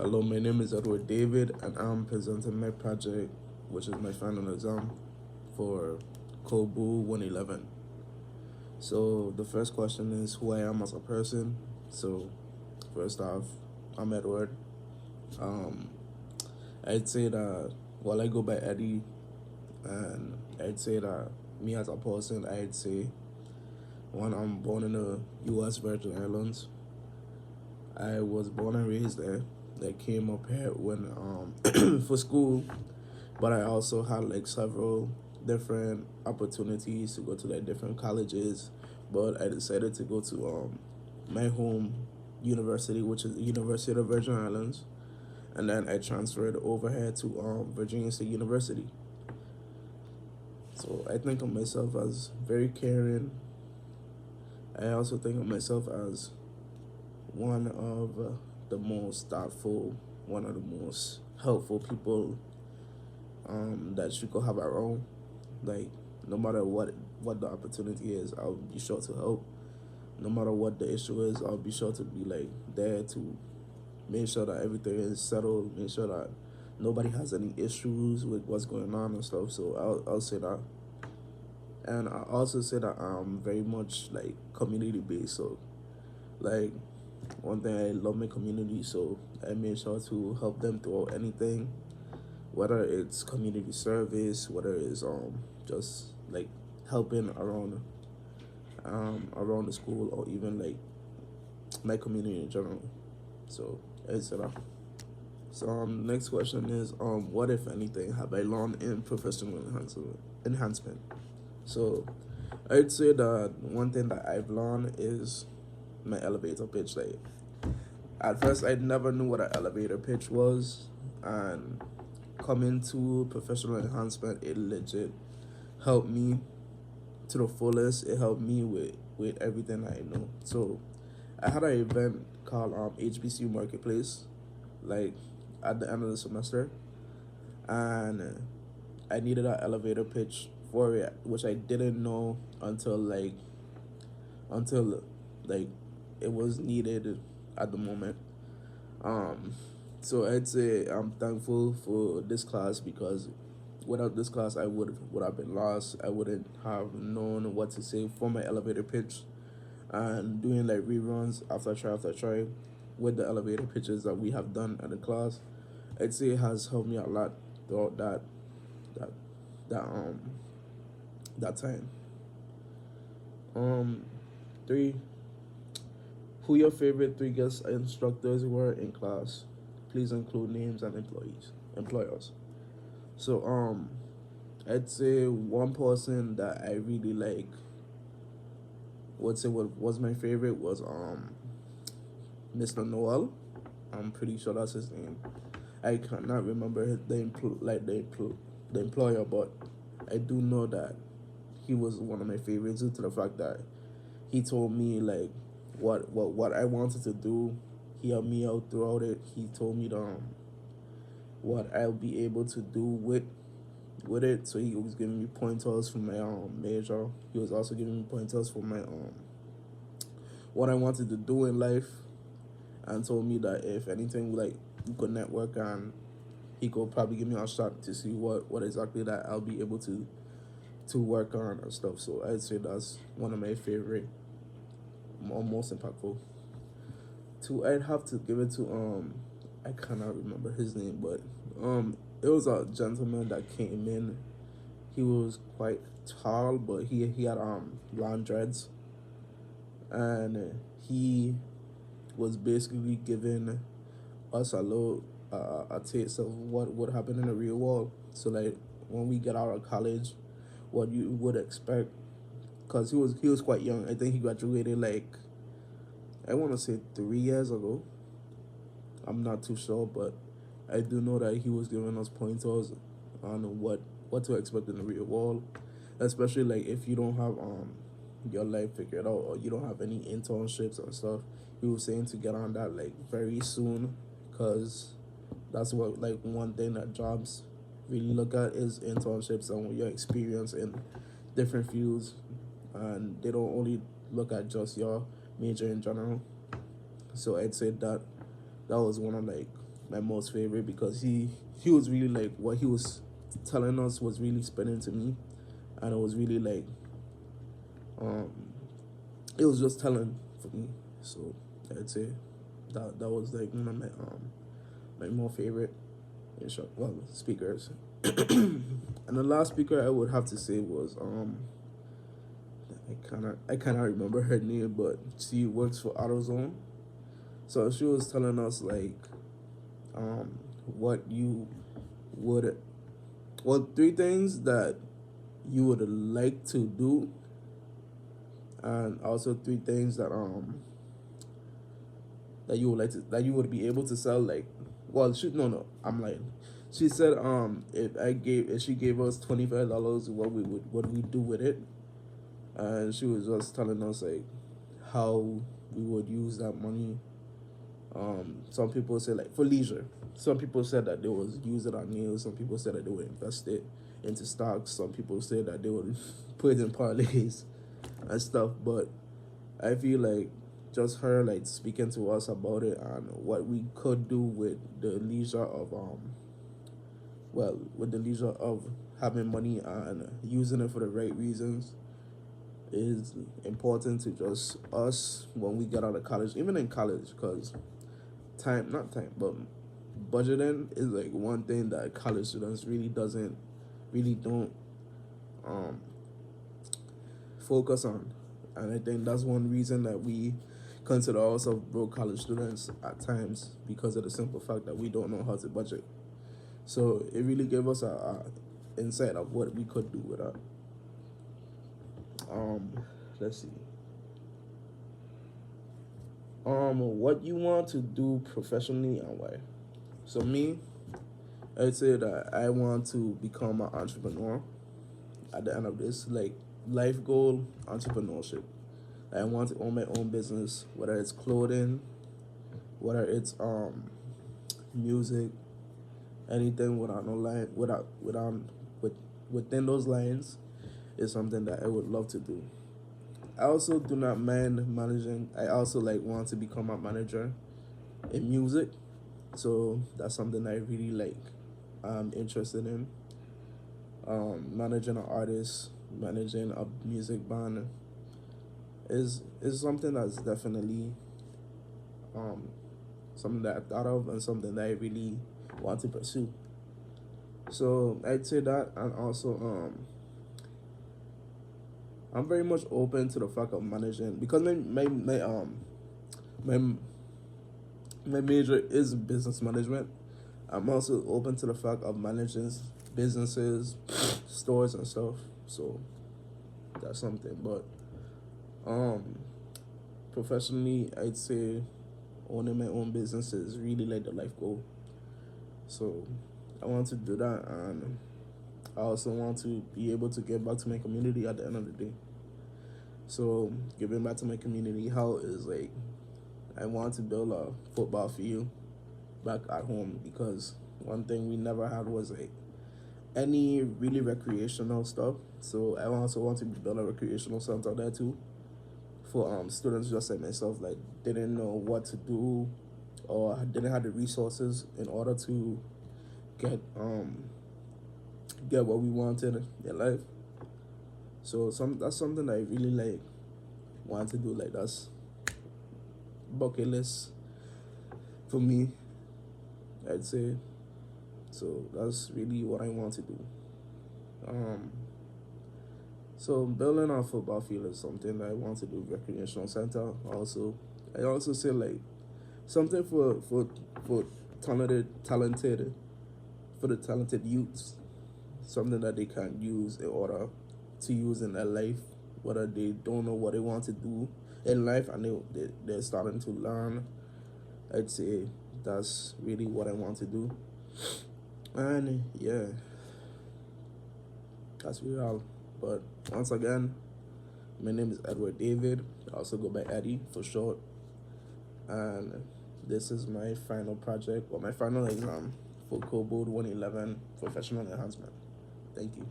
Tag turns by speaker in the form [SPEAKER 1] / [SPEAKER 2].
[SPEAKER 1] Hello, my name is Edward David, and I'm presenting my project, which is my final exam for COBU 111. So, the first question is who I am as a person. So, first off, I'm Edward. Um, I'd say that, I go by Eddie, and I'd say that me as a person, I'd say, when I'm born in the U.S. Virgin Islands, I was born and raised there. I came up here when for school, but I also had like several different opportunities to go to like different colleges. But I decided to go to my home university, which is the University of Virgin Islands, and then I transferred over here to Virginia State University. So I think of myself as very caring. I also think of myself as one of the most thoughtful, one of the most helpful people that you could have around. Like, no matter what the opportunity is, I'll be sure to help. No matter what the issue is, I'll be sure to be like there to make sure that everything is settled, make sure that nobody has any issues with what's going on and stuff. So I'll say that. And I also say that I'm very much like community based. So like one thing, I love my community, so I made sure to help them throughout anything, whether it's community service, whether it's just like helping around the school, or even like my community in general. So it's that. So next question is what if anything have I learned in professional enhancement? So I'd say that one thing that I've learned is my elevator pitch. Like, at first I never knew what an elevator pitch was, and coming to professional enhancement, it legit helped me to the fullest. It helped me with everything I know. So I had an event called HBCU Marketplace, like at the end of the semester, and I needed an elevator pitch for it, which I didn't know until like it was needed at the moment. Um, so I'd say I'm thankful for this class, because without this class I would have been lost. I wouldn't have known what to say for my elevator pitch, and doing like reruns after try with the elevator pitches that we have done at the class. I'd say it has helped me a lot throughout that that um that time. Um, three. Who your favorite three guest instructors were in class? Please include names and employers. So I'd say one person that I really like, would say what was my favorite, was Mr. Noel. I'm pretty sure that's his name. I cannot remember the employer, but I do know that he was one of my favorites due to the fact that he told me like what I wanted to do. He helped me out throughout it. He told me what I'll be able to do with it. So he was giving me pointers for my major. He was also giving me pointers for my what I wanted to do in life, and told me that if anything, like, we could network, and he could probably give me a shot to see what exactly that I'll be able to work on and stuff. So I'd say that's one of my favorite or most impactful. Two, I'd have to give it to I cannot remember his name, but it was a gentleman that came in. He was quite tall, but he had blonde dreads, and he was basically giving us a taste of what would happen in the real world. So like when we get out of college, what you would expect, because he was quite young. I think he graduated like, I want to say 3 years ago. I'm not too sure, but I do know that he was giving us pointers on what to expect in the real world, especially like if you don't have your life figured out, or you don't have any internships and stuff. He was saying to get on that like very soon, because that's what, like, one thing that jobs really look at is internships and your experience in different fields, and they don't only look at just your major in general. So I'd say that was one of like my most favorite because he was really like what he was telling us was really spinning to me, and it was really like um it was just telling for me. So I'd say that was like one of my more favorite speakers. And the last speaker I would have to say was I kinda remember her name, but she works for AutoZone. So she was telling us like what you would three things that you would like to do, and also three things that you would like to that you would be able to sell. Like, well, she no, I'm lying. She said if she gave us $25, what we do with it, and she was just telling us like how we would use that money. Some people said like for leisure. Some people said that they would use it on meals. Some people said that they would invest it into stocks. Some people said that they would put it in parlays and stuff. But I feel like just her like speaking to us about it and what we could do with the leisure of having money and using it for the right reasons is important to just us when we get out of college, even in college, because not time, but budgeting is like one thing that college students really don't um focus on, and I think that's one reason that we consider ourselves broke college students at times, because of the simple fact that we don't know how to budget. So it really gave us a insight of what we could do with that. Let's see. What you want to do professionally and why? So me, I'd say that I want to become an entrepreneur at the end of this. Like, life goal, entrepreneurship. I want to own my own business, whether it's clothing, whether it's music, anything without no line with within those lines is something that I would love to do. I also do not mind managing. I also like want to become a manager in music. So that's something I really like. I'm interested in. Managing an artist, managing a music band is something that's definitely um something that I thought of and something that I really want to pursue. So I'd say that, and also I'm very much open to the fact of managing, because my my major is business management. I'm also open to the fact of managing businesses, stores and stuff. So that's something. But um, professionally, I'd say owning my own business is really like the life goal. So I want to do that, and I also want to be able to give back to my community at the end of the day. So giving back to my community, how is like I want to build a football field back at home, because one thing we never had was like any really recreational stuff. So I also want to build a recreational center there too, for students just like myself, like didn't know what to do or didn't have the resources in order to get get what we wanted in life. So that's something I really like want to do. Like, that's bucket list for me, I'd say. So that's really what I want to do. Um, so building a football field is something that I want to do. Recreational center also. I also say like something for talented for the talented youths, something that they can use in order to use in their life, whether they don't know what they want to do in life and they're starting to learn. I'd say that's really what I want to do. And yeah, that's really all. But once again, my name is Edward David. I also go by Eddie for short. And this is my final project, or my final exam for COBU 111 Professional Enhancement. Thank you.